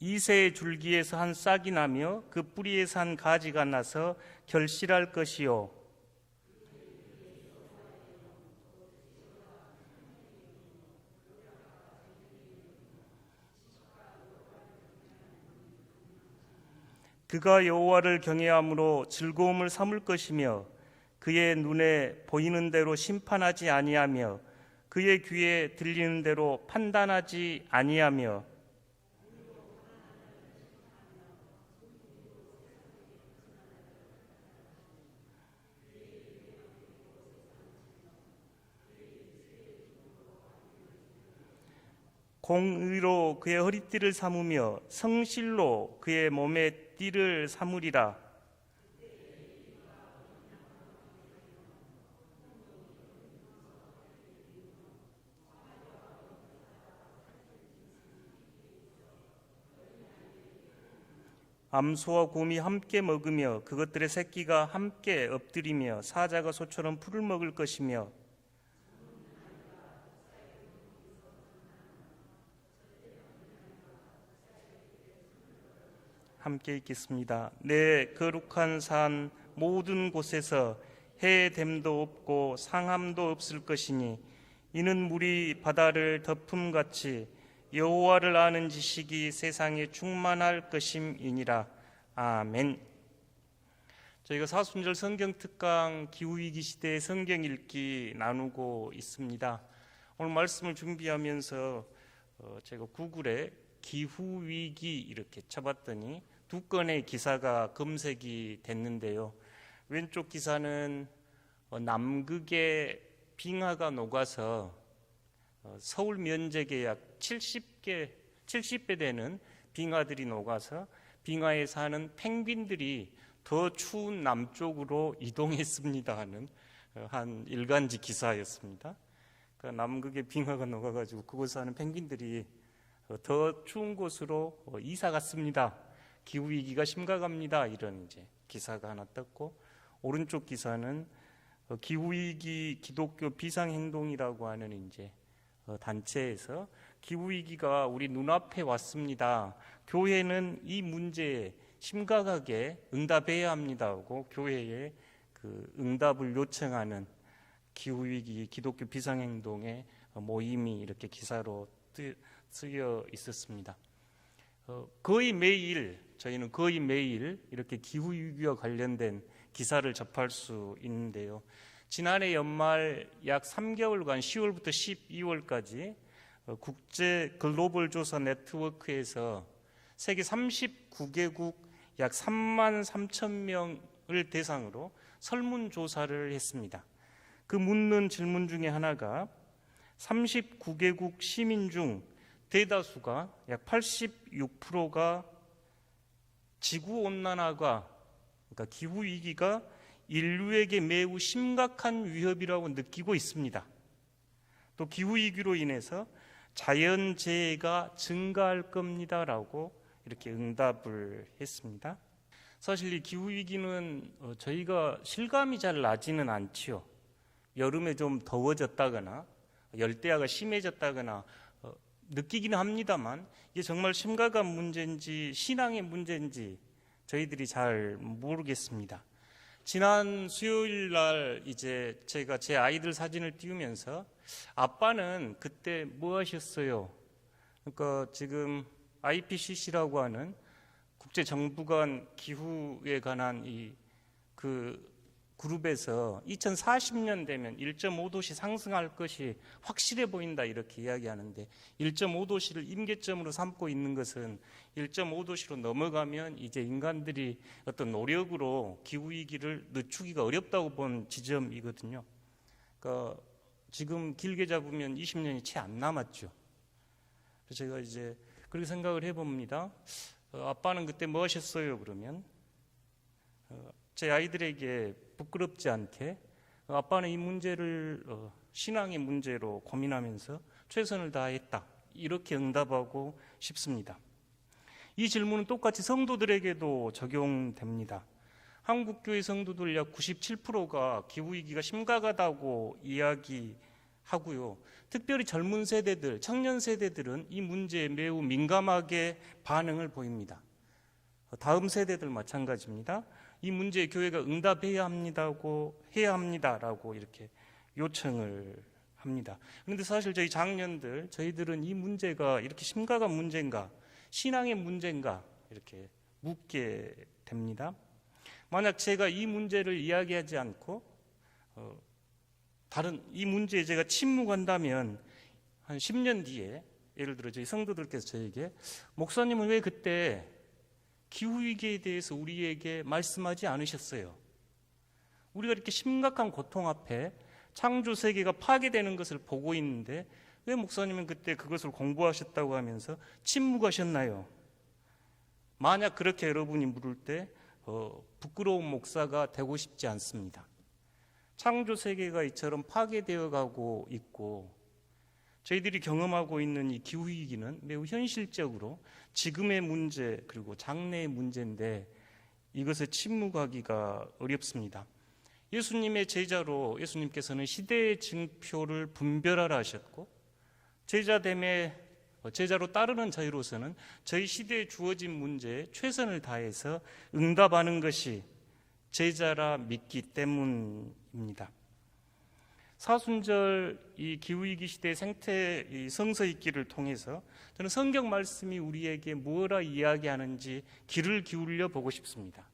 이새의 줄기에서 한 싹이 나며 그 뿌리에서 한 가지가 나서 결실할 것이요. 그가 여호와를 경외함으로 즐거움을 삼을 것이며 그의 눈에 보이는 대로 심판하지 아니하며 그의 귀에 들리는 대로 판단하지 아니하며 공의로 그의 허리띠를 삼으며 성실로 그의 몸에 띠를 삼으리라. 암소와 곰이 함께 먹으며 그것들의 새끼가 함께 엎드리며 사자가 소처럼 풀을 먹을 것이며 함께 읽겠습니다. 내 거룩한 산 모든 곳에서 해의 댐도 없고 상함도 없을 것이니 이는 물이 바다를 덮음같이 여호와를 아는 지식이 세상에 충만할 것임이니라. 아멘. 저희가 사순절 성경 특강 기후위기 시대의 성경 읽기 나누고 있습니다. 오늘 말씀을 준비하면서 제가 구글에 기후위기 이렇게 쳐봤더니 2건의 기사가 검색이 됐는데요. 왼쪽 기사는 남극에 빙하가 녹아서 서울 면적의 약 70배 되는 빙하들이 녹아서 빙하에 사는 펭귄들이 더 추운 남쪽으로 이동했습니다 하는 한 일간지 기사였습니다. 그러니까 남극에 빙하가 녹아가지고 그곳에 사는 펭귄들이 더 추운 곳으로 이사 갔습니다. 기후위기가 심각합니다. 이런 이제 기사가 하나 떴고, 오른쪽 기사는 기후위기 기독교 비상행동이라고 하는 이제 단체에서 기후위기가 우리 눈앞에 왔습니다. 교회는 이 문제에 심각하게 응답해야 합니다 하고 교회에 그 응답을 요청하는 기후위기 기독교 비상행동의 모임이 이렇게 기사로 쓰여 있었습니다. 저희는 거의 매일 이렇게 기후위기와 관련된 기사를 접할 수 있는데요. 지난해 연말 약 3개월간 10월부터 12월까지 국제 글로벌 조사 네트워크에서 세계 39개국 약 3만 3천 명을 대상으로 설문조사를 했습니다. 그 묻는 질문 중에 하나가 39개국 시민 중 대다수가 약 86%가 지구온난화가 그러니까 기후위기가 인류에게 매우 심각한 위협이라고 느끼고 있습니다. 또 기후위기로 인해서 자연재해가 증가할 겁니다라고 이렇게 응답을 했습니다. 사실 이 기후위기는 저희가 실감이 잘 나지는 않지요. 여름에 좀 더워졌다거나 열대야가 심해졌다거나 느끼기는 합니다만 이게 정말 심각한 문제인지 신앙의 문제인지 저희들이 잘 모르겠습니다. 지난 수요일 날 이제 제가 제 아이들 사진을 띄우면서 아빠는 그때 뭐 하셨어요? 그러니까 지금 IPCC라고 하는 국제 정부 간 기후에 관한 그 그룹에서 2040년 되면 1.5도씨 상승할 것이 확실해 보인다 이렇게 이야기하는데 1.5도씨를 임계점으로 삼고 있는 것은 1.5도씨로 넘어가면 이제 인간들이 어떤 노력으로 기후위기를 늦추기가 어렵다고 본 지점이거든요. 그러니까 지금 길게 잡으면 20년이 채 안 남았죠. 그래서 제가 이제 그렇게 생각을 해봅니다. 아빠는 그때 뭐 하셨어요? 그러면 제 아이들에게 부끄럽지 않게 아빠는 이 문제를 신앙의 문제로 고민하면서 최선을 다했다 이렇게 응답하고 싶습니다. 이 질문은 똑같이 성도들에게도 적용됩니다. 한국교회 성도들 약 97%가 기후위기가 심각하다고 이야기합니다. 하고요. 특별히 젊은 세대들, 청년 세대들은 이 문제에 매우 민감하게 반응을 보입니다. 다음 세대들 마찬가지입니다. 이 문제에 교회가 응답해야 합니다라고 이렇게 요청을 합니다. 그런데 사실 저희 장년들, 저희들은 이 문제가 이렇게 심각한 문제인가, 신앙의 문제인가 이렇게 묻게 됩니다. 만약 제가 이 문제를 이야기하지 않고 다른 이 문제에 제가 침묵한다면 한 10년 뒤에 예를 들어 저희 성도들께서 저에게 목사님은 왜 그때 기후위기에 대해서 우리에게 말씀하지 않으셨어요? 우리가 이렇게 심각한 고통 앞에 창조 세계가 파괴되는 것을 보고 있는데 왜 목사님은 그때 그것을 공부하셨다고 하면서 침묵하셨나요? 만약 그렇게 여러분이 물을 때 부끄러운 목사가 되고 싶지 않습니다. 창조 세계가 이처럼 파괴되어 가고 있고 저희들이 경험하고 있는 이 기후위기는 매우 현실적으로 지금의 문제 그리고 장래의 문제인데 이것에 침묵하기가 어렵습니다. 예수님의 제자로 예수님께서는 시대의 징표를 분별하라 하셨고 제자로 따르는 저희로서는 저희 시대에 주어진 문제에 최선을 다해서 응답하는 것이 제자라 믿기 때문입니다. 사순절 이 기후위기 시대의 생태 이 성서 읽기를 통해서 저는 성경 말씀이 우리에게 무엇라 이야기하는지 귀를 기울여 보고 싶습니다.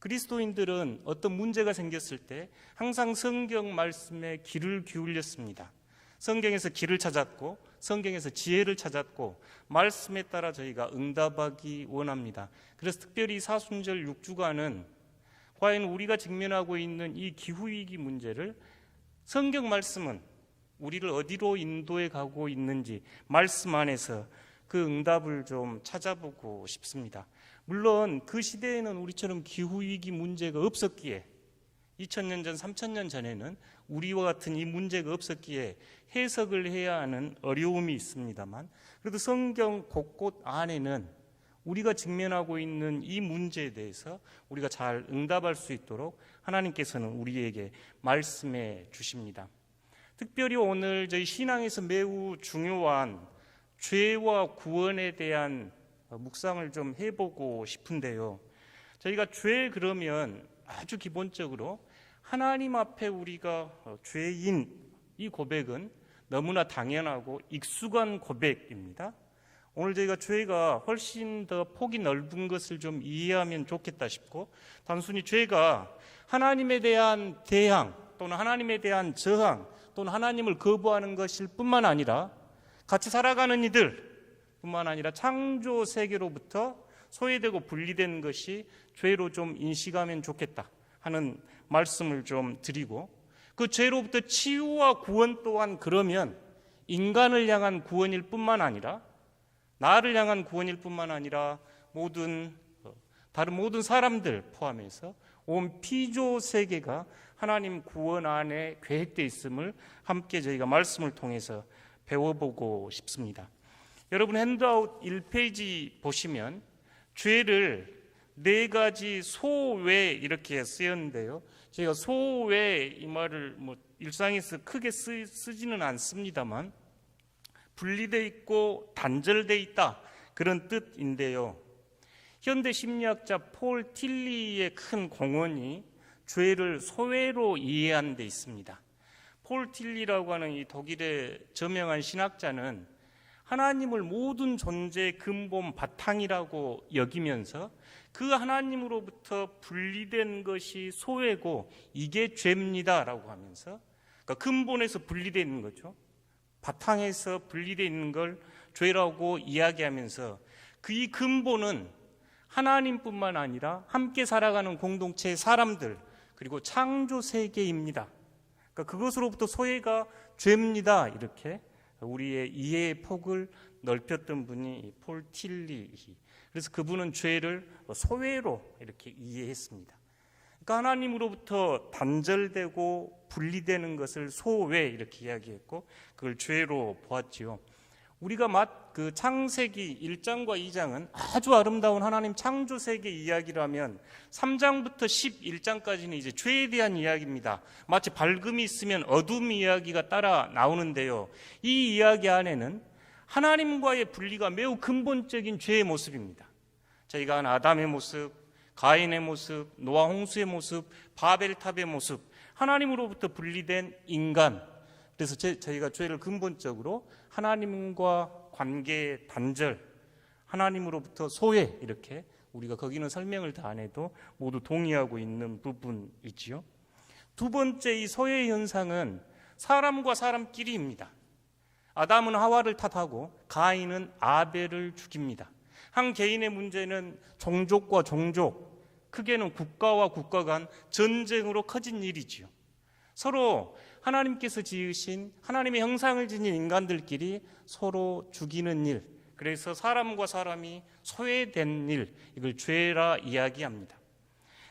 그리스도인들은 어떤 문제가 생겼을 때 항상 성경 말씀에 귀를 기울였습니다. 성경에서 길을 찾았고 성경에서 지혜를 찾았고 말씀에 따라 저희가 응답하기 원합니다. 그래서 특별히 사순절 6주간은 과연 우리가 직면하고 있는 이 기후위기 문제를 성경 말씀은 우리를 어디로 인도해 가고 있는지 말씀 안에서 그 응답을 좀 찾아보고 싶습니다. 물론 그 시대에는 우리처럼 기후위기 문제가 없었기에 2000년 전, 3000년 전에는 우리와 같은 이 문제가 없었기에 해석을 해야 하는 어려움이 있습니다만 그래도 성경 곳곳 안에는 우리가 직면하고 있는 이 문제에 대해서 우리가 잘 응답할 수 있도록 하나님께서는 우리에게 말씀해 주십니다. 특별히 오늘 저희 신앙에서 매우 중요한 죄와 구원에 대한 묵상을 좀 해보고 싶은데요. 저희가 죄 그러면 아주 기본적으로 하나님 앞에 우리가 죄인 이 고백은 너무나 당연하고 익숙한 고백입니다. 오늘 저희가 죄가 훨씬 더 폭이 넓은 것을 좀 이해하면 좋겠다 싶고 단순히 죄가 하나님에 대한 대항 또는 하나님에 대한 저항 또는 하나님을 거부하는 것일 뿐만 아니라 같이 살아가는 이들 뿐만 아니라 창조 세계로부터 소외되고 분리된 것이 죄로 좀 인식하면 좋겠다 하는 말씀을 좀 드리고 그 죄로부터 치유와 구원 또한 그러면 인간을 향한 구원일 뿐만 아니라 나를 향한 구원일 뿐만 아니라 다른 모든 사람들 포함해서 온 피조 세계가 하나님 구원 안에 계획되어 있음을 함께 저희가 말씀을 통해서 배워보고 싶습니다. 여러분 핸드아웃 1페이지 보시면 죄를 4가지 소외 이렇게 쓰였는데요. 제가 소외 이 말을 일상에서 크게 쓰지는 않습니다만 분리되어 있고 단절되어 있다 그런 뜻인데요. 현대 심리학자 폴 틸리의 큰 공헌이 죄를 소외로 이해하는 데 있습니다. 폴 틸리라고 하는 이 독일의 저명한 신학자는 하나님을 모든 존재의 근본 바탕이라고 여기면서 그 하나님으로부터 분리된 것이 소외고 이게 죄입니다라고 하면서 그러니까 근본에서 분리되어 있는 거죠. 바탕에서 분리되어 있는 걸 죄라고 이야기하면서 그 이 근본은 하나님뿐만 아니라 함께 살아가는 공동체의 사람들 그리고 창조 세계입니다. 그러니까 그것으로부터 소외가 죄입니다. 이렇게 우리의 이해의 폭을 넓혔던 분이 폴 틸리. 그래서 그분은 죄를 소외로 이렇게 이해했습니다. 그러니까 하나님으로부터 단절되고 분리되는 것을 소외 이렇게 이야기했고 그걸 죄로 보았지요. 우리가 그 창세기 1장과 2장은 아주 아름다운 하나님 창조 세계 이야기라면 3장부터 11장까지는 이제 죄에 대한 이야기입니다. 마치 밝음이 있으면 어둠 이야기가 따라 나오는데요. 이 이야기 안에는 하나님과의 분리가 매우 근본적인 죄의 모습입니다. 저희가 한 아담의 모습, 가인의 모습, 노아 홍수의 모습, 바벨탑의 모습, 하나님으로부터 분리된 인간. 그래서 저희가 죄를 근본적으로 하나님과 관계 단절, 하나님으로부터 소외, 이렇게 우리가 거기는 설명을 다 안 해도 모두 동의하고 있는 부분이지요. 두 번째, 이 소외 현상은 사람과 사람끼리입니다. 아담은 하와를 탓하고 가인은 아벨을 죽입니다. 한 개인의 문제는 종족과 종족, 크게는 국가와 국가 간 전쟁으로 커진 일이지요. 서로 하나님께서 지으신 하나님의 형상을 지닌 인간들끼리 서로 죽이는 일, 그래서 사람과 사람이 소외된 일, 이걸 죄라 이야기합니다.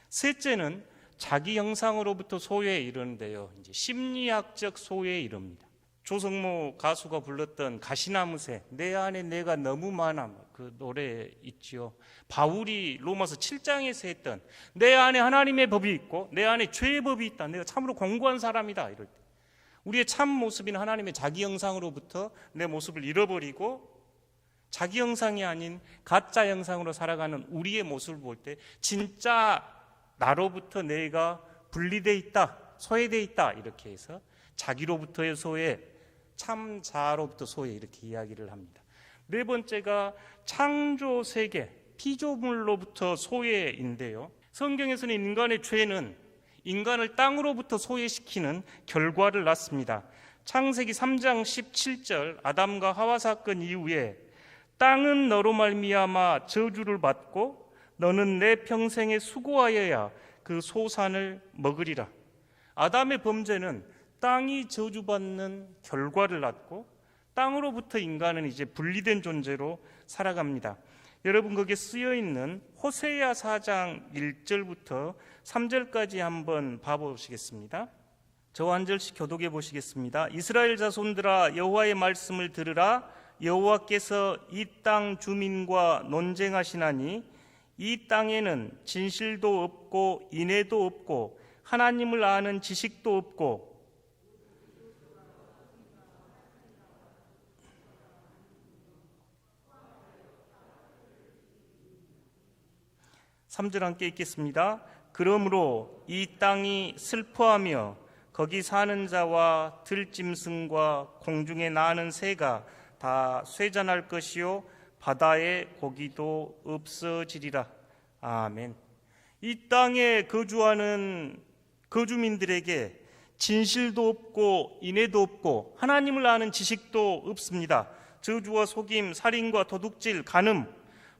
셋째는 자기 형상으로부터 소외에 이르는데요, 이제 심리학적 소외에 이릅니다. 조성모 가수가 불렀던 가시나무새, 내 안에 내가 너무 많아, 그 노래 있지요. 바울이 로마서 7장에서 했던 내 안에 하나님의 법이 있고 내 안에 죄의 법이 있다, 내가 참으로 공고한 사람이다, 이럴 때 우리의 참 모습인 하나님의 자기 형상으로부터 내 모습을 잃어버리고 자기 형상이 아닌 가짜 형상으로 살아가는 우리의 모습을 볼 때 진짜 나로부터 내가 분리되어 있다, 소외되어 있다, 이렇게 해서 자기로부터의 소외, 참 자아로부터 소외, 이렇게 이야기를 합니다. 네 번째가 창조 세계, 피조물로부터 소외인데요, 성경에서는 인간의 죄는 인간을 땅으로부터 소외시키는 결과를 낳습니다. 창세기 3장 17절, 아담과 하와 사건 이후에 땅은 너로 말미암아 저주를 받고 너는 내 평생에 수고하여야 그 소산을 먹으리라. 아담의 범죄는 땅이 저주받는 결과를 낳고 땅으로부터 인간은 이제 분리된 존재로 살아갑니다. 여러분, 거기에 쓰여있는 호세야 4장 1절부터 3절까지 한번 봐보시겠습니다. 저 한 절씩 교독해 보시겠습니다. 이스라엘 자손들아, 여호와의 말씀을 들으라. 여호와께서 이 땅 주민과 논쟁하시나니 이 땅에는 진실도 없고 인애도 없고 하나님을 아는 지식도 없고 3절 함께 읽겠습니다. 그러므로 이 땅이 슬퍼하며 거기 사는 자와 들짐승과 공중에 나는 새가 다 쇠잔할 것이요 바다의 고기도 없어지리라. 아멘. 이 땅에 거주하는 거주민들에게 진실도 없고 인애도 없고 하나님을 아는 지식도 없습니다. 저주와 속임, 살인과 도둑질, 간음,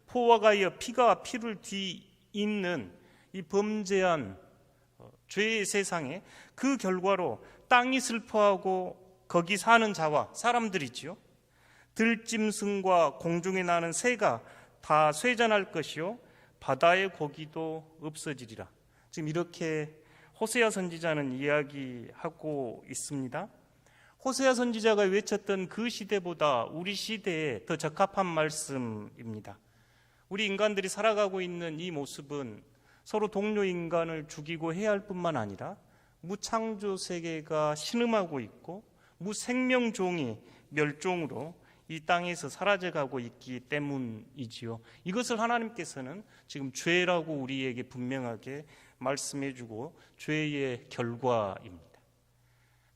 포와 가여 피가 피를 뒤잇는 이 범죄한 죄의 세상에 그 결과로 땅이 슬퍼하고 거기 사는 자와 사람들이지요, 들짐승과 공중에 나는 새가 다 쇠잔할 것이요 바다의 고기도 없어지리라. 지금 이렇게 호세아 선지자는 이야기하고 있습니다. 호세아 선지자가 외쳤던 그 시대보다 우리 시대에 더 적합한 말씀입니다. 우리 인간들이 살아가고 있는 이 모습은 서로 동료 인간을 죽이고 해할 뿐만 아니라 무창조 세계가 신음하고 있고 무생명종이 멸종으로 이 땅에서 사라져가고 있기 때문이지요. 이것을 하나님께서는 지금 죄라고 우리에게 분명하게 말씀해주고 죄의 결과입니다.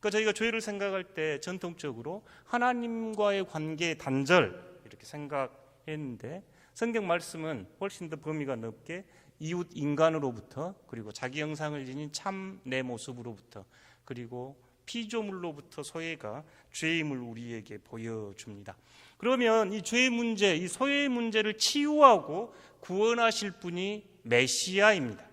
그러니까 저희가 죄를 생각할 때 전통적으로 하나님과의 관계 단절 이렇게 생각했는데 성경 말씀은 훨씬 더 범위가 넓게 이웃 인간으로부터, 그리고 자기 형상을 지닌 참 내 모습으로부터, 그리고 피조물로부터 소외가 죄임을 우리에게 보여줍니다. 그러면 이 죄의 문제, 이 소외의 문제를 치유하고 구원하실 분이 메시아입니다.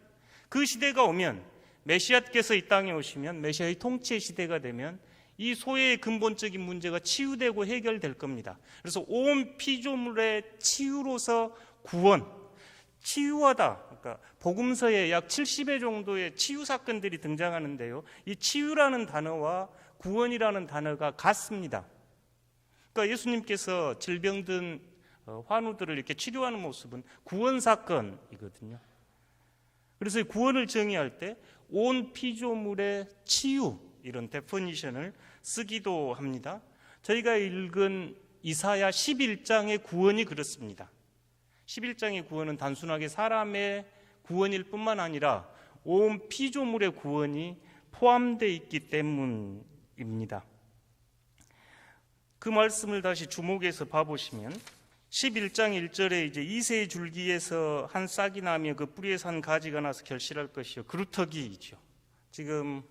그 시대가 오면, 메시아께서 이 땅에 오시면, 메시아의 통치의 시대가 되면 이 소외의 근본적인 문제가 치유되고 해결될 겁니다. 그래서 온 피조물의 치유로서 구원, 치유하다. 그러니까 복음서에 약 70회 정도의 치유 사건들이 등장하는데요, 이 치유라는 단어와 구원이라는 단어가 같습니다. 그러니까 예수님께서 질병든 환우들을 이렇게 치료하는 모습은 구원 사건이거든요. 그래서 구원을 정의할 때 온 피조물의 치유, 이런 데피니션을 쓰기도 합니다. 저희가 읽은 이사야 11장의 구원이 그렇습니다. 11장의 구원은 단순하게 사람의 구원일 뿐만 아니라 온 피조물의 구원이 포함되어 있기 때문입니다. 그 말씀을 다시 주목해서 봐보시면 11장 1절에 이제 이새의 줄기에서 한 싹이 나며 그 뿌리에서 한 가지가 나서 결실할 것이요, 그루터기이죠. 지금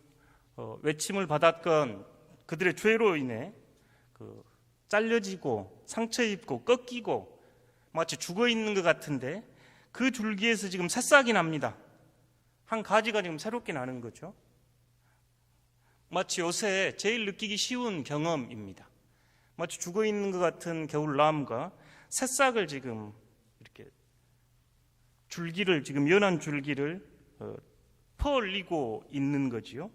외침을 받았건 그들의 죄로 인해 잘려지고 상처 입고 꺾이고 마치 죽어 있는 것 같은데 그 줄기에서 지금 새싹이 납니다. 한 가지가 지금 새롭게 나는 거죠. 마치 요새 제일 느끼기 쉬운 경험입니다. 마치 죽어 있는 것 같은 겨울나무가 새싹을 지금 이렇게 줄기를, 지금 연한 줄기를 퍼올리고 있는 거지요.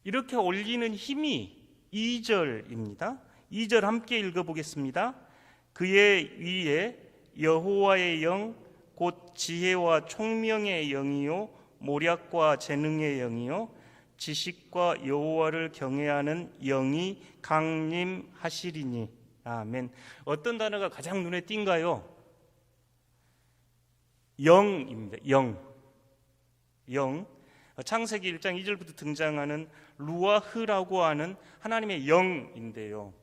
이렇게 올리는 힘이 2절입니다. 2절 함께 읽어보겠습니다. 그의 위에 여호와의 영, 곧 지혜와 총명의 영이요 모략과 재능의 영이요 지식과 여호와를 경외하는 영이 강림하시리니. 아멘. 어떤 단어가 가장 눈에 띈가요? 영입니다. 영. 창세기 1장 2절부터 등장하는 루아흐라고 하는 하나님의 영인데요.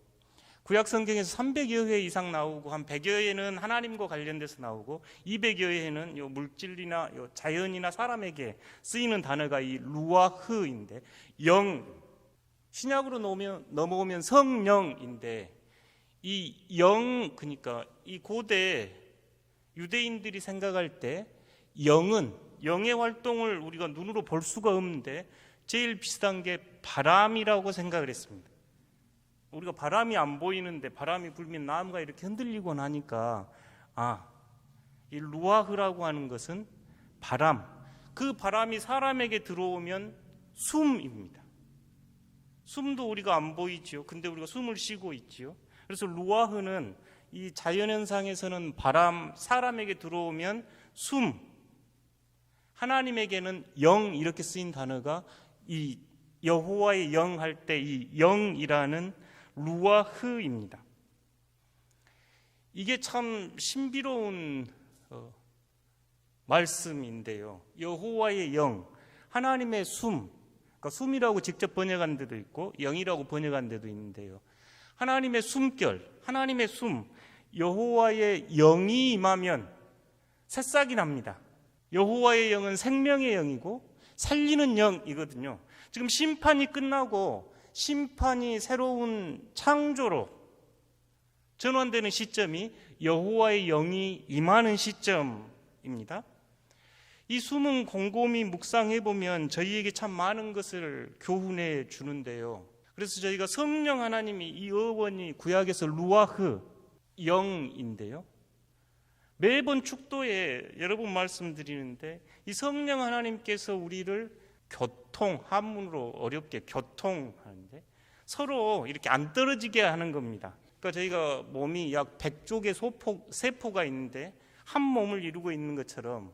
구약 성경에서 300여 회 이상 나오고 한 100여 회는 하나님과 관련돼서 나오고 200여 회는 요 물질이나 요 자연이나 사람에게 쓰이는 단어가 이 루아흐인데, 영. 신약으로 넘어오면 성령인데, 이 영, 그러니까 이 고대 유대인들이 생각할 때 영의 활동을 우리가 눈으로 볼 수가 없는데 제일 비슷한 게 바람이라고 생각을 했습니다. 우리가 바람이 안 보이는데 바람이 불면 나무가 이렇게 흔들리고 나니까 이 루아흐라고 하는 것은 바람, 그 바람이 사람에게 들어오면 숨입니다. 숨도 우리가 안 보이지요. 근데 우리가 숨을 쉬고 있지요. 그래서 루아흐는 이 자연현상에서는 바람, 사람에게 들어오면 숨, 하나님에게는 영, 이렇게 쓰인 단어가 이 여호와의 영 할 때 이 영이라는 루아흐입니다. 이게 참 신비로운 말씀인데요. 여호와의 영, 하나님의 숨, 그러니까 숨이라고 직접 번역한 데도 있고 영이라고 번역한 데도 있는데요. 하나님의 숨결, 하나님의 숨, 여호와의 영이 임하면 새싹이 납니다. 여호와의 영은 생명의 영이고 살리는 영이거든요. 지금 심판이 끝나고 심판이 새로운 창조로 전환되는 시점이 여호와의 영이 임하는 시점입니다. 이 숨은 곰곰이 묵상해보면 저희에게 참 많은 것을 교훈해 주는데요. 그래서 저희가 성령 하나님이, 이 어원이 구약에서 루아흐, 영인데요. 매번 축도에 여러 번 말씀드리는데 이 성령 하나님께서 우리를 한문으로 어렵게 교통하는데 서로 이렇게 안 떨어지게 하는 겁니다. 그러니까 저희가 몸이 약 100쪽의 세포가 있는데 한 몸을 이루고 있는 것처럼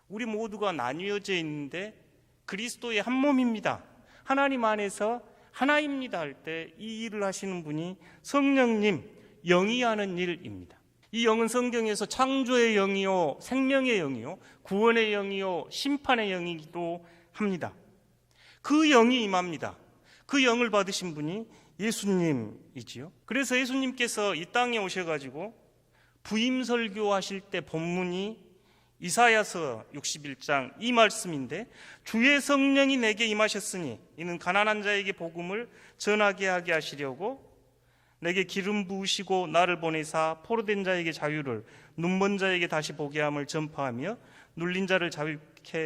우리 모두가 나뉘어져 있는데 그리스도의 한 몸입니다. 하나님 안에서 하나입니다 할 때 이 일을 하시는 분이 성령님, 영이 하는 일입니다. 이 영은 성경에서 창조의 영이요, 생명의 영이요, 구원의 영이요, 심판의 영이기도 합니다. 그 영이 임합니다. 그 영을 받으신 분이 예수님이지요. 그래서 예수님께서 이 땅에 오셔가지고 부임 설교하실 때 본문이 이사야서 61장 이 말씀인데, 주의 성령이 내게 임하셨으니 이는 가난한 자에게 복음을 전하게 하게 하시려고 내게 기름 부으시고 나를 보내사 포로된 자에게 자유를, 눈먼 자에게 다시 보게 함을 전파하며 눌린 자를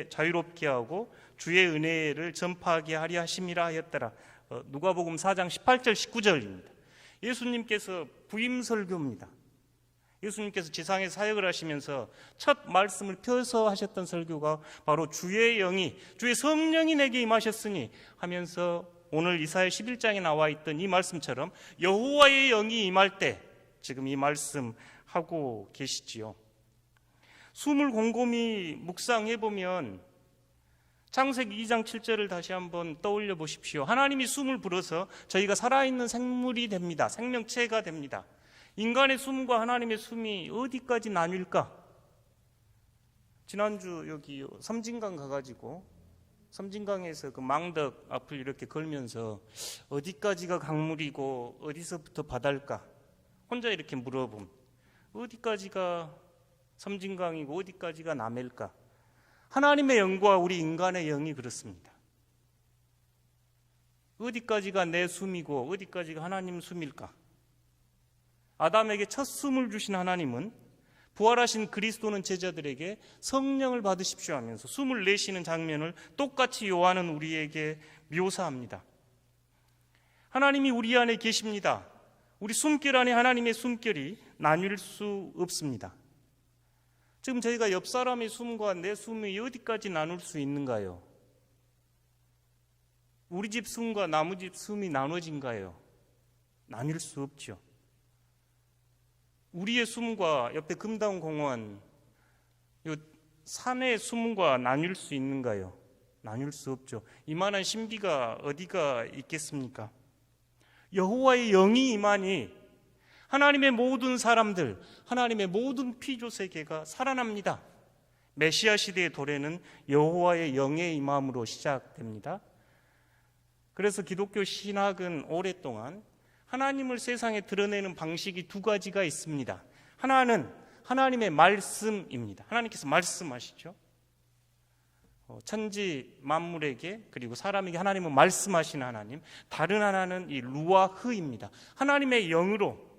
자유롭게 하고 주의 은혜를 전파하게 하려 하심이라 하였더라. 누가복음 4장 18절 19절입니다. 예수님께서 부임 설교입니다. 예수님께서 지상에 사역을 하시면서 첫 말씀을 펴서 하셨던 설교가 바로 주의 성령이 내게 임하셨으니 하면서 오늘 이사야 11장에 나와 있던 이 말씀처럼 여호와의 영이 임할 때 지금 이 말씀 하고 계시지요. 숨을 곰곰이 묵상해 보면 창세기 2장 7절을 다시 한번 떠올려 보십시오. 하나님이 숨을 불어서 저희가 살아있는 생물이 됩니다. 생명체가 됩니다. 인간의 숨과 하나님의 숨이 어디까지 나뉠까? 지난주 여기 섬진강 가가지고 섬진강에서 그 망덕 앞을 이렇게 걸면서 어디까지가 강물이고 어디서부터 바다일까? 혼자 이렇게 물어봄. 어디까지가 섬진강이고 어디까지가 남해일까? 하나님의 영과 우리 인간의 영이 그렇습니다. 어디까지가 내 숨이고 어디까지가 하나님 숨일까? 아담에게 첫 숨을 주신 하나님은 부활하신 그리스도는 제자들에게 성령을 받으십시오 하면서 숨을 내쉬는 장면을 똑같이 요한은 우리에게 묘사합니다. 하나님이 우리 안에 계십니다. 우리 숨결 안에 하나님의 숨결이 나뉠 수 없습니다. 지금 저희가 옆 사람의 숨과 내 숨이 어디까지 나눌 수 있는가요? 우리 집 숨과 나무 집 숨이 나눠진가요? 나뉠 수 없죠. 우리의 숨과 옆에 금다운 공원, 이 산의 숨과 나뉠 수 있는가요? 나뉠 수 없죠. 이만한 신비가 어디가 있겠습니까? 여호와의 영이 임하니 하나님의 모든 사람들, 하나님의 모든 피조 세계가 살아납니다. 메시아 시대의 도래는 여호와의 영의 임함으로 시작됩니다. 그래서 기독교 신학은 오랫동안 하나님을 세상에 드러내는 방식이 두 가지가 있습니다. 하나는 하나님의 말씀입니다. 하나님께서 말씀하시죠. 천지 만물에게 그리고 사람에게 하나님은 말씀하시는 하나님. 다른 하나는 이 루아흐입니다. 하나님의 영으로.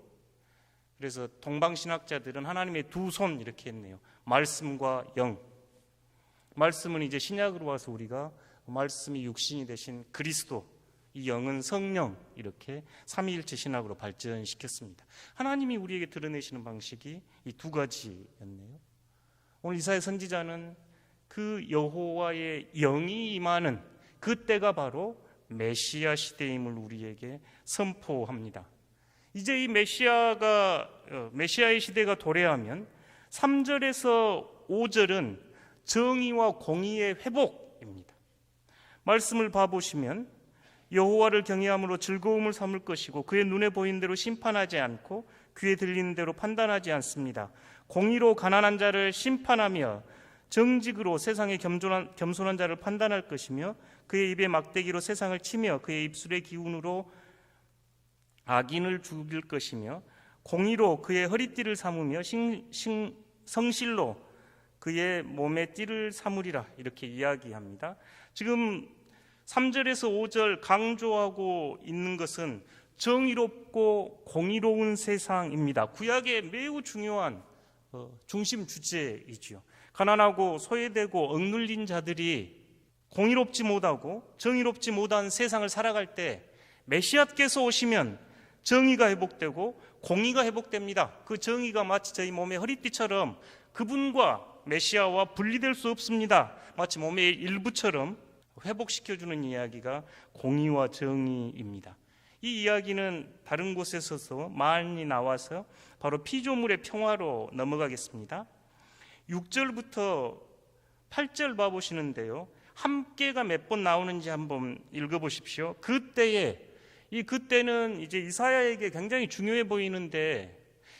그래서 동방신학자들은 하나님의 두 손 이렇게 했네요. 말씀과 영. 말씀은 이제 신약으로 와서 우리가 말씀이 육신이 되신 그리스도, 이 영은 성령, 이렇게 삼위일체 신학으로 발전시켰습니다. 하나님이 우리에게 드러내시는 방식이 이 두 가지였네요. 오늘 이사야 선지자는 그 여호와의 영이 임하는 그때가 바로 메시아 시대임을 우리에게 선포합니다. 이제 이 메시아의 시대가 도래하면 3절에서 5절은 정의와 공의의 회복입니다. 말씀을 봐보시면 여호와를 경외함으로 즐거움을 삼을 것이고 그의 눈에 보이는 대로 심판하지 않고 귀에 들리는 대로 판단하지 않습니다. 공의로 가난한 자를 심판하며 정직으로 세상의 겸손한 자를 판단할 것이며 그의 입에 막대기로 세상을 치며 그의 입술의 기운으로 악인을 죽일 것이며 공의로 그의 허리띠를 삼으며 성실로 그의 몸의 띠를 삼으리라 이렇게 이야기합니다. 지금 3절에서 5절 강조하고 있는 것은 정의롭고 공의로운 세상입니다. 구약의 매우 중요한 중심 주제이지요. 가난하고 소외되고 억눌린 자들이 공의롭지 못하고 정의롭지 못한 세상을 살아갈 때 메시아께서 오시면 정의가 회복되고 공의가 회복됩니다. 그 정의가 마치 저희 몸의 허리띠처럼 그분과 메시아와 분리될 수 없습니다. 마치 몸의 일부처럼 회복시켜주는 이야기가 공의와 정의입니다. 이 이야기는 다른 곳에서도 많이 나와서 바로 피조물의 평화로 넘어가겠습니다. 6절부터 8절 봐보시는데요. 함께가 몇 번 나오는지 한번 읽어보십시오. 그때는 이제 이사야에게 굉장히 중요해 보이는데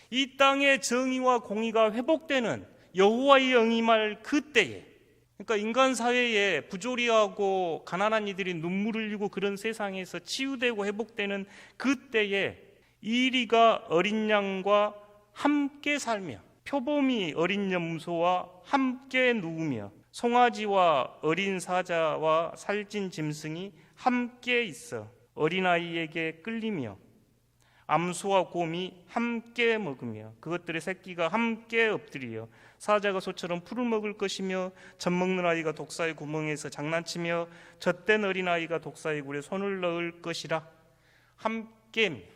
이 땅의 정의와 공의가 회복되는 여호와의 영이 임할 그때에, 그러니까 인간 사회에 부조리하고 가난한 이들이 눈물을 흘리고 그런 세상에서 치유되고 회복되는 그때에 이리가 어린 양과 함께 살며 표범이 어린 염소와 함께 누우며 송아지와 어린 사자와 살찐 짐승이 함께 있어 어린아이에게 끌리며 암소와 곰이 함께 먹으며 그것들의 새끼가 함께 엎드리며 사자가 소처럼 풀을 먹을 것이며 젖 먹는 아이가 독사의 구멍에서 장난치며 젖된 어린아이가 독사의 굴에 손을 넣을 것이라. 함께.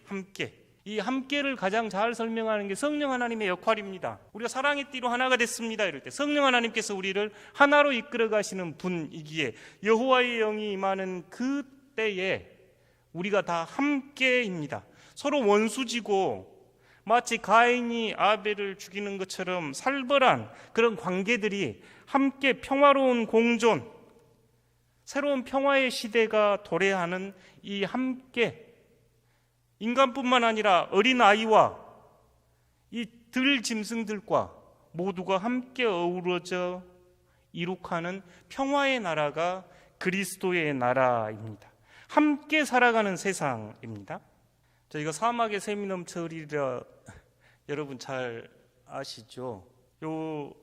이 함께를 가장 잘 설명하는 게 성령 하나님의 역할입니다. 우리가 사랑의 띠로 하나가 됐습니다 이럴 때 성령 하나님께서 우리를 하나로 이끌어 가시는 분이기에 여호와의 영이 임하는 그때에 우리가 다 함께입니다. 서로 원수지고 마치 가인이 아벨을 죽이는 것처럼 살벌한 그런 관계들이 함께 평화로운 공존, 새로운 평화의 시대가 도래하는 이 함께, 인간뿐만 아니라 어린아이와 이 들짐승들과 모두가 함께 어우러져 이룩하는 평화의 나라가 그리스도의 나라입니다. 함께 살아가는 세상입니다. 저희가 사막에 샘이 넘쳐으리라 여러분 잘 아시죠? 요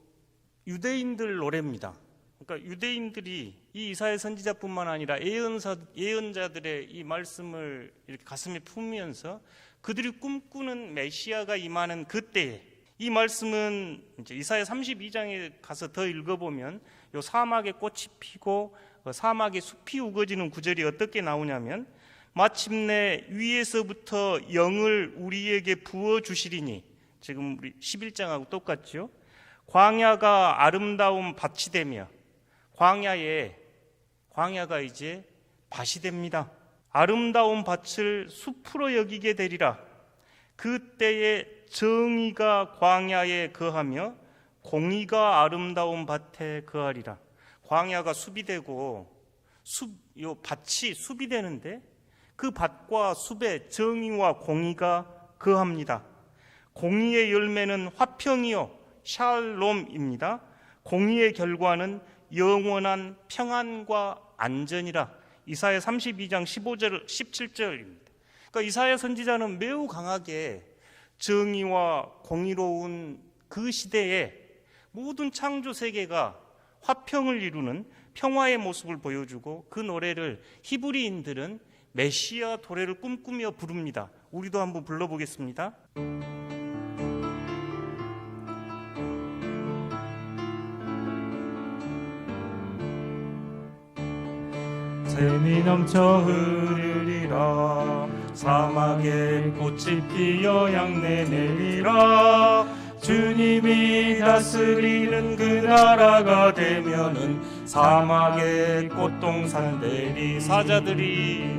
유대인들 노래입니다. 그러니까 유대인들이 이 이사야 선지자뿐만 아니라 예언자들의 이 말씀을 이렇게 가슴에 품으면서 그들이 꿈꾸는 메시아가 임하는 그때에, 이 말씀은 이제 이사야 32장에 가서 더 읽어보면 요 사막에 꽃이 피고 사막에 숲이 우거지는 구절이 어떻게 나오냐면, 마침내 위에서부터 영을 우리에게 부어주시리니, 지금 우리 11장하고 똑같죠. 광야가 아름다운 밭이 되며, 광야가 이제 밭이 됩니다. 아름다운 밭을 숲으로 여기게 되리라. 그때에 정의가 광야에 거하며 공의가 아름다운 밭에 거하리라. 광야가 숲이 되고 요 밭이 숲이 되는데 그 밭과 숲에 정의와 공의가 거합니다. 공의의 열매는 화평이요 샬롬입니다. 공의의 결과는 영원한 평안과 안전이라. 이사야 32장 15절 17절입니다. 그러니까 이사야 선지자는 매우 강하게 정의와 공의로운 그 시대에 모든 창조 세계가 화평을 이루는 평화의 모습을 보여주고, 그 노래를 히브리인들은 메시아 도래를 꿈꾸며 부릅니다. 우리도 한번 불러보겠습니다. 샘이 넘쳐 흐르리라. 사막에 꽃이 피어 양내 내리라. 주님이 다스리는 그 나라가 되면은 사막에 꽃동산 되리. 사자들이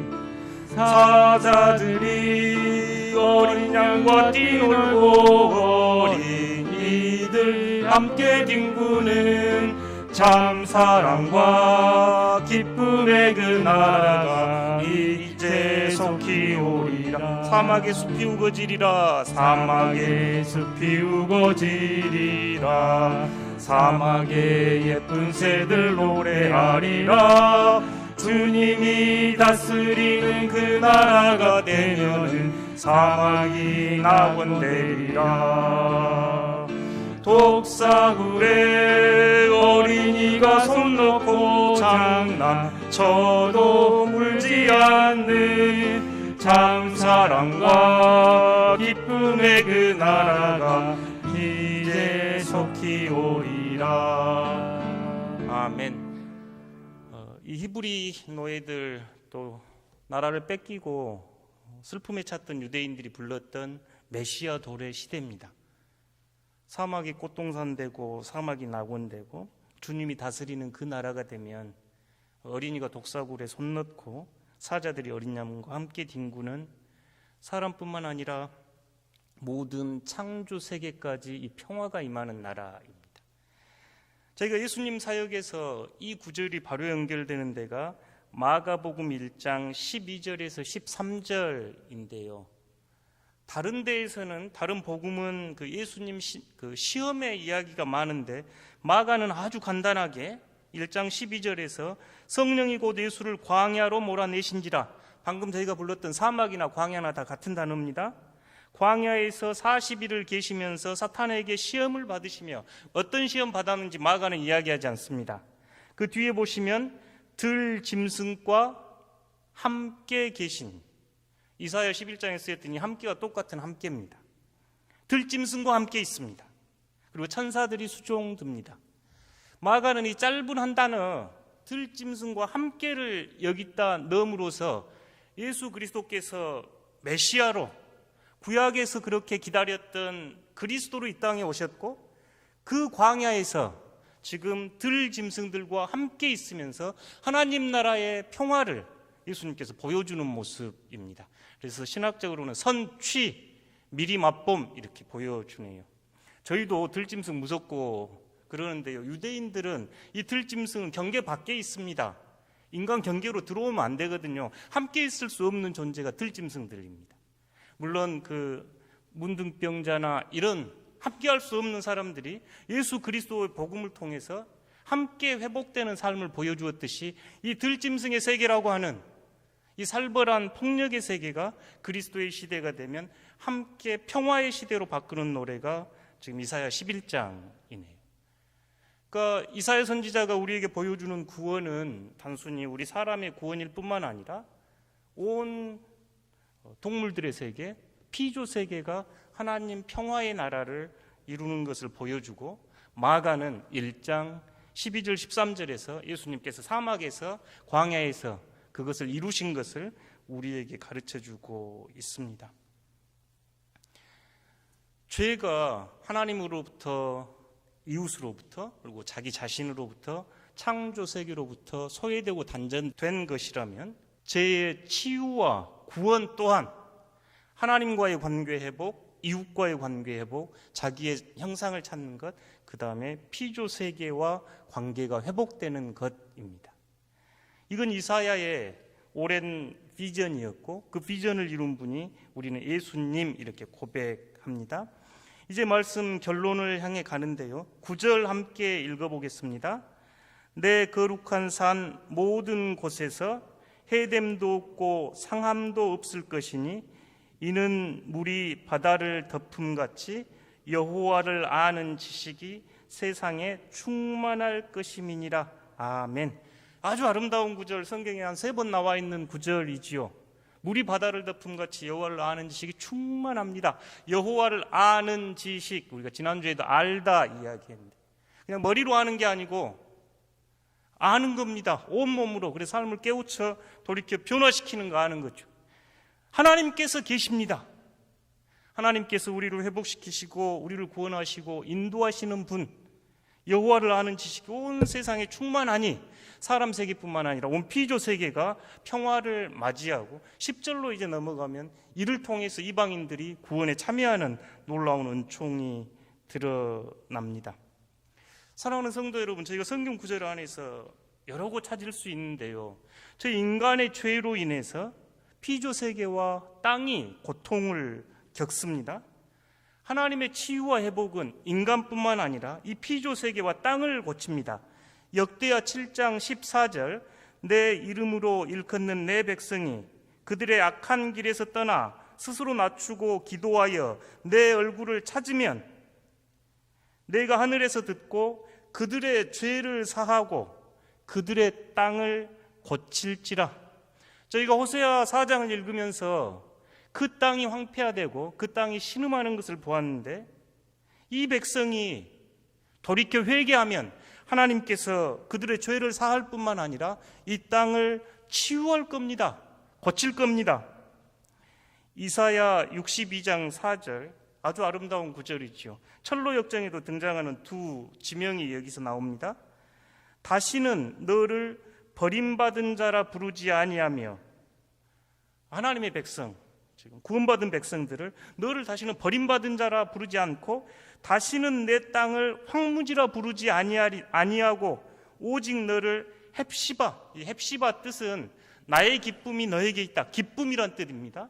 어린 양과 뛰놀고 어린이들 함께 뒹구는 참 사랑과 기쁨의 그 나라가 이제 속히 오리라. 사막의 숲이 우거지리라. 사막의 숲이 우거지리라. 사막의 예쁜 새들 노래하리라. 주님이 다스리는 그 나라가 되면은 사막이 낙원되리라. 독사굴에 어린이가 손 놓고 장난쳐도 물지 않는 참 사랑과 기쁨의 그 나라가 이제 속히 오리라. 아멘. 이 히브리 노예들, 또 나라를 뺏기고 슬픔에 찼던 유대인들이 불렀던 메시아 도래 시대입니다. 사막이 꽃동산 되고 사막이 낙원되고 주님이 다스리는 그 나라가 되면 어린이가 독사굴에 손 넣고 사자들이 어린 양과 함께 뒹구는, 사람뿐만 아니라 모든 창조 세계까지 이 평화가 임하는 나라입니다. 저희가 예수님 사역에서 이 구절이 바로 연결되는 데가 마가복음 1장 12절에서 13절인데요. 다른 데에서는, 다른 복음은 그 예수님 시험의 이야기가 많은데, 마가는 아주 간단하게 1장 12절에서 성령이 곧 예수를 광야로 몰아내신지라. 방금 저희가 불렀던 사막이나 광야나 다 같은 단어입니다. 광야에서 40일을 계시면서 사탄에게 시험을 받으시며, 어떤 시험 받았는지 마가는 이야기하지 않습니다. 그 뒤에 보시면 들짐승과 함께 계신, 이사야 11장에 쓰였더니 함께가 똑같은 함께입니다. 들짐승과 함께 있습니다. 그리고 천사들이 수종듭니다. 마가는 이 짧은 한 단어 들짐승과 함께를 여기다 넣음으로써 예수 그리스도께서 메시아로, 구약에서 그렇게 기다렸던 그리스도로 이 땅에 오셨고, 그 광야에서 지금 들짐승들과 함께 있으면서 하나님 나라의 평화를, 예수님께서 보여주는 모습입니다. 그래서 신학적으로는 선취, 미리 맛봄 이렇게 보여주네요. 저희도 들짐승 무섭고 그러는데요, 유대인들은 이 들짐승은 경계 밖에 있습니다. 인간 경계로 들어오면 안 되거든요. 함께 있을 수 없는 존재가 들짐승들입니다. 물론 그 문둥병자나 이런 함께 할 수 없는 사람들이 예수 그리스도의 복음을 통해서 함께 회복되는 삶을 보여주었듯이 이 들짐승의 세계라고 하는 이 살벌한 폭력의 세계가 그리스도의 시대가 되면 함께 평화의 시대로 바꾸는 노래가 지금 이사야 11장이네요. 그러니까 이사야 선지자가 우리에게 보여주는 구원은 단순히 우리 사람의 구원일 뿐만 아니라 온 동물들의 세계, 피조 세계가 하나님 평화의 나라를 이루는 것을 보여주고, 마가는 1장 12절 13절에서 예수님께서 사막에서 광야에서 그것을 이루신 것을 우리에게 가르쳐주고 있습니다. 죄가 하나님으로부터, 이웃으로부터, 그리고 자기 자신으로부터, 창조 세계로부터 소외되고 단절된 것이라면 죄의 치유와 구원 또한 하나님과의 관계 회복, 이웃과의 관계 회복, 자기의 형상을 찾는 것, 그 다음에 피조 세계와 관계가 회복되는 것입니다. 이건 이사야의 오랜 비전이었고, 그 비전을 이룬 분이 우리는 예수님 이렇게 고백합니다. 이제 말씀 결론을 향해 가는데요, 9절 함께 읽어보겠습니다. 내 거룩한 산 모든 곳에서 해됨도 없고 상함도 없을 것이니 이는 물이 바다를 덮음같이 여호와를 아는 지식이 세상에 충만할 것임이니라. 아멘. 아주 아름다운 구절, 성경에 한 3번 나와 있는 구절이지요. 물이 바다를 덮음같이 여호와를 아는 지식이 충만합니다. 여호와를 아는 지식, 우리가 지난주에도 알다 이야기했는데 그냥 머리로 아는 게 아니고 아는 겁니다. 온몸으로. 그래서 삶을 깨우쳐 돌이켜 변화시키는 거 아는 거죠. 하나님께서 계십니다. 하나님께서 우리를 회복시키시고 우리를 구원하시고 인도하시는 분, 여호와를 아는 지식이 온 세상에 충만하니 사람 세계뿐만 아니라 온 피조 세계가 평화를 맞이하고 10절로 이제 넘어가면 이를 통해서 이방인들이 구원에 참여하는 놀라운 은총이 드러납니다. 사랑하는 성도 여러분, 저희가 성경 구절 안에서 여러 곳 찾을 수 있는데요, 저희 인간의 죄로 인해서 피조 세계와 땅이 고통을 겪습니다. 하나님의 치유와 회복은 인간뿐만 아니라 이 피조 세계와 땅을 고칩니다. 역대하 7장 14절, 내 이름으로 일컫는 내 백성이 그들의 악한 길에서 떠나 스스로 낮추고 기도하여 내 얼굴을 찾으면 내가 하늘에서 듣고 그들의 죄를 사하고 그들의 땅을 고칠지라. 저희가 호세아 4장을 읽으면서 그 땅이 황폐화되고 그 땅이 신음하는 것을 보았는데, 이 백성이 돌이켜 회개하면 하나님께서 그들의 죄를 사할 뿐만 아니라 이 땅을 치유할 겁니다. 고칠 겁니다. 이사야 62장 4절, 아주 아름다운 구절이죠. 철로 역정에도 등장하는 두 지명이 여기서 나옵니다. 다시는 너를 버림받은 자라 부르지 아니하며, 하나님의 백성, 지금 구원받은 백성들을 너를 다시는 버림받은 자라 부르지 않고 다시는 내 땅을 황무지라 부르지 아니하고 오직 너를 헵시바, 이 헵시바 뜻은 나의 기쁨이 너에게 있다, 기쁨이란 뜻입니다.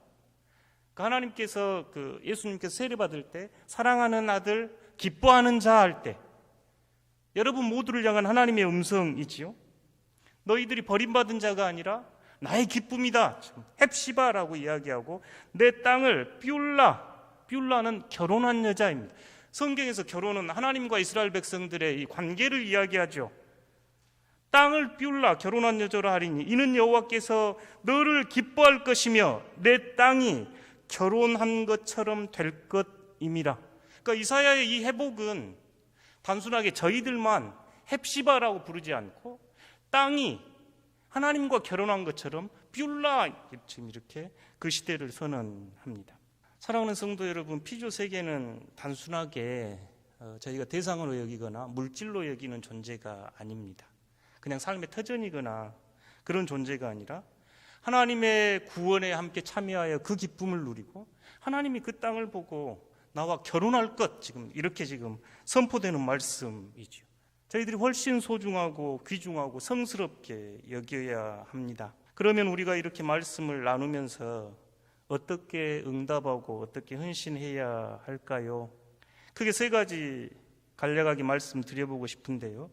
하나님께서 예수님께서 세례받을 때 사랑하는 아들 기뻐하는 자 할 때 여러분 모두를 향한 하나님의 음성이지요. 너희들이 버림받은 자가 아니라 나의 기쁨이다, 헵시바라고 이야기하고, 내 땅을 뷸라는 결혼한 여자입니다. 성경에서 결혼은 하나님과 이스라엘 백성들의 이 관계를 이야기하죠. 땅을 뷸라, 결혼한 여자라 하리니 이는 여호와께서 너를 기뻐할 것이며 내 땅이 결혼한 것처럼 될 것임이라. 그러니까 이사야의 이 회복은 단순하게 저희들만 헵시바라고 부르지 않고 땅이 하나님과 결혼한 것처럼 뷸라, 지금 이렇게 그 시대를 선언합니다. 사랑하는 성도 여러분, 피조 세계는 단순하게 저희가 대상으로 여기거나 물질로 여기는 존재가 아닙니다. 그냥 삶의 터전이거나 그런 존재가 아니라 하나님의 구원에 함께 참여하여 그 기쁨을 누리고 하나님이 그 땅을 보고 나와 결혼할 것, 이렇게 선포되는 말씀이죠. 저희들이 훨씬 소중하고 귀중하고 성스럽게 여겨야 합니다. 그러면 우리가 이렇게 말씀을 나누면서 어떻게 응답하고 어떻게 헌신해야 할까요? 크게 세 가지 간략하게 말씀드려보고 싶은데요.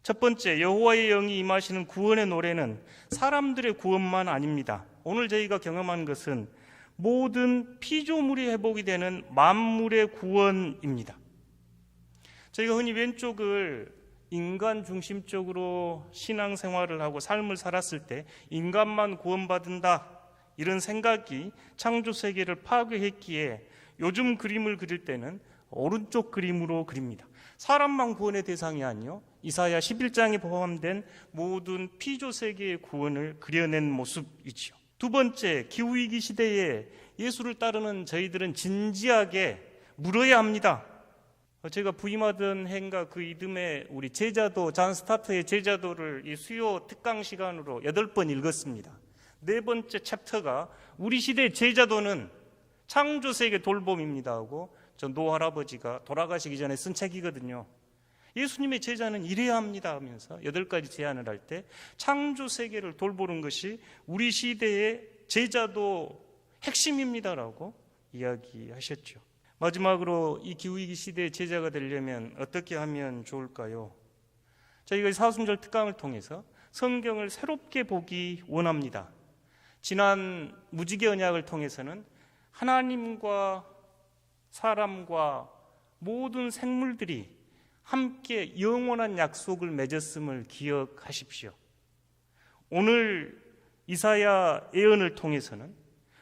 첫 번째, 여호와의 영이 임하시는 구원의 노래는 사람들의 구원만 아닙니다. 오늘 저희가 경험한 것은 모든 피조물이 회복이 되는 만물의 구원입니다. 저희가 흔히 왼쪽을 인간 중심적으로 신앙생활을 하고 삶을 살았을 때 인간만 구원받는다, 이런 생각이 창조세계를 파괴했기에 요즘 그림을 그릴 때는 오른쪽 그림으로 그립니다. 사람만 구원의 대상이 아니요, 이사야 11장에 포함된 모든 피조세계의 구원을 그려낸 모습이지요. 두 번째, 기후위기 시대에 예수를 따르는 저희들은 진지하게 물어야 합니다. 제가 부임하던 해인가 그 이듬해 우리 제자도, 잔 스타트의 제자도를 이 수요 특강 시간으로 8번 읽었습니다. 네 번째 챕터가 우리 시대의 제자도는 창조세계 돌봄입니다 하고 저 노 할아버지가 돌아가시기 전에 쓴 책이거든요. 예수님의 제자는 이래야 합니다 하면서 8가지 제안을 할 때 창조세계를 돌보는 것이 우리 시대의 제자도 핵심입니다라고 이야기하셨죠. 마지막으로 이 기후위기 시대의 제자가 되려면 어떻게 하면 좋을까요? 저희가 사순절 특강을 통해서 성경을 새롭게 보기 원합니다. 지난 무지개 언약을 통해서는 하나님과 사람과 모든 생물들이 함께 영원한 약속을 맺었음을 기억하십시오. 오늘 이사야 예언을 통해서는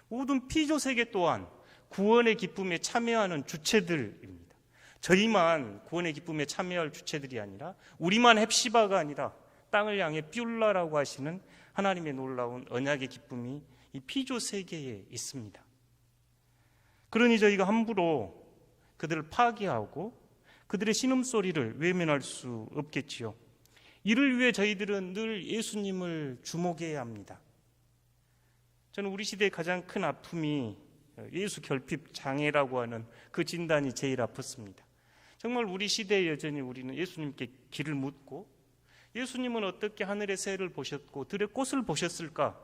모든 피조세계 또한 구원의 기쁨에 참여하는 주체들입니다. 저희만 구원의 기쁨에 참여할 주체들이 아니라 우리만 헵시바가 아니라 땅을 향해 뷸라라고 하시는 하나님의 놀라운 언약의 기쁨이 이 피조세계에 있습니다. 그러니 저희가 함부로 그들을 파괴하고 그들의 신음소리를 외면할 수 없겠지요. 이를 위해 저희들은 늘 예수님을 주목해야 합니다. 저는 우리 시대의 가장 큰 아픔이 예수 결핍 장애라고 하는 그 진단이 제일 아팠습니다. 정말 우리 시대에 여전히 우리는 예수님께 길을 묻고 예수님은 어떻게 하늘의 새를 보셨고 들의 꽃을 보셨을까?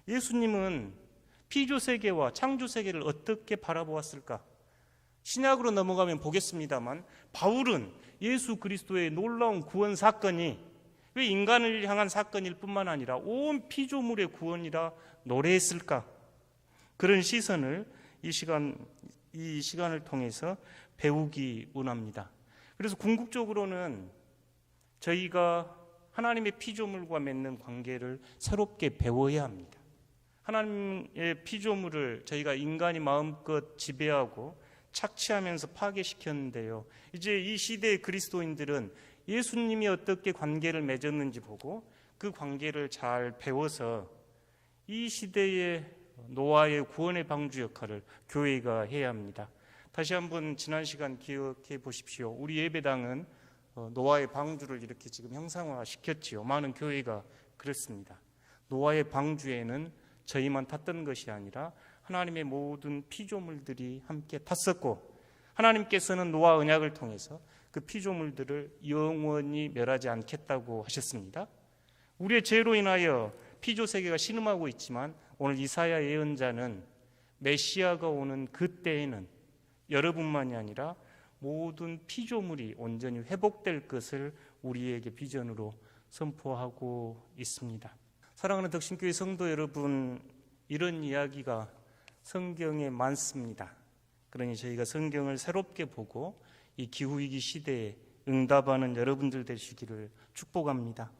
예수님은 피조세계와 창조세계를 어떻게 바라보았을까? 신약으로 넘어가면 보겠습니다만 바울은 예수 그리스도의 놀라운 구원 사건이 왜 인간을 향한 사건일 뿐만 아니라 온 피조물의 구원이라 노래했을까? 그런 시선을 이 시간을 통해서 배우기 원합니다. 그래서 궁극적으로는 저희가 하나님의 피조물과 맺는 관계를 새롭게 배워야 합니다. 하나님의 피조물을 저희가 인간이 마음껏 지배하고 착취하면서 파괴시켰는데요. 이제 이 시대의 그리스도인들은 예수님이 어떻게 관계를 맺었는지 보고 그 관계를 잘 배워서 이 시대의 노아의 구원의 방주 역할을 교회가 해야 합니다. 다시 한번 지난 시간 기억해 보십시오. 우리 예배당은 노아의 방주를 이렇게 지금 형상화 시켰지요. 많은 교회가 그렇습니다. 노아의 방주에는 저희만 탔던 것이 아니라 하나님의 모든 피조물들이 함께 탔었고 하나님께서는 노아 언약을 통해서 그 피조물들을 영원히 멸하지 않겠다고 하셨습니다. 우리의 죄로 인하여 피조세계가 신음하고 있지만 오늘 이사야 예언자는 메시아가 오는 그때에는 여러분만이 아니라 모든 피조물이 온전히 회복될 것을 우리에게 비전으로 선포하고 있습니다. 사랑하는 덕신교회 성도 여러분, 이런 이야기가 성경에 많습니다. 그러니 저희가 성경을 새롭게 보고 이 기후위기 시대에 응답하는 여러분들 되시기를 축복합니다.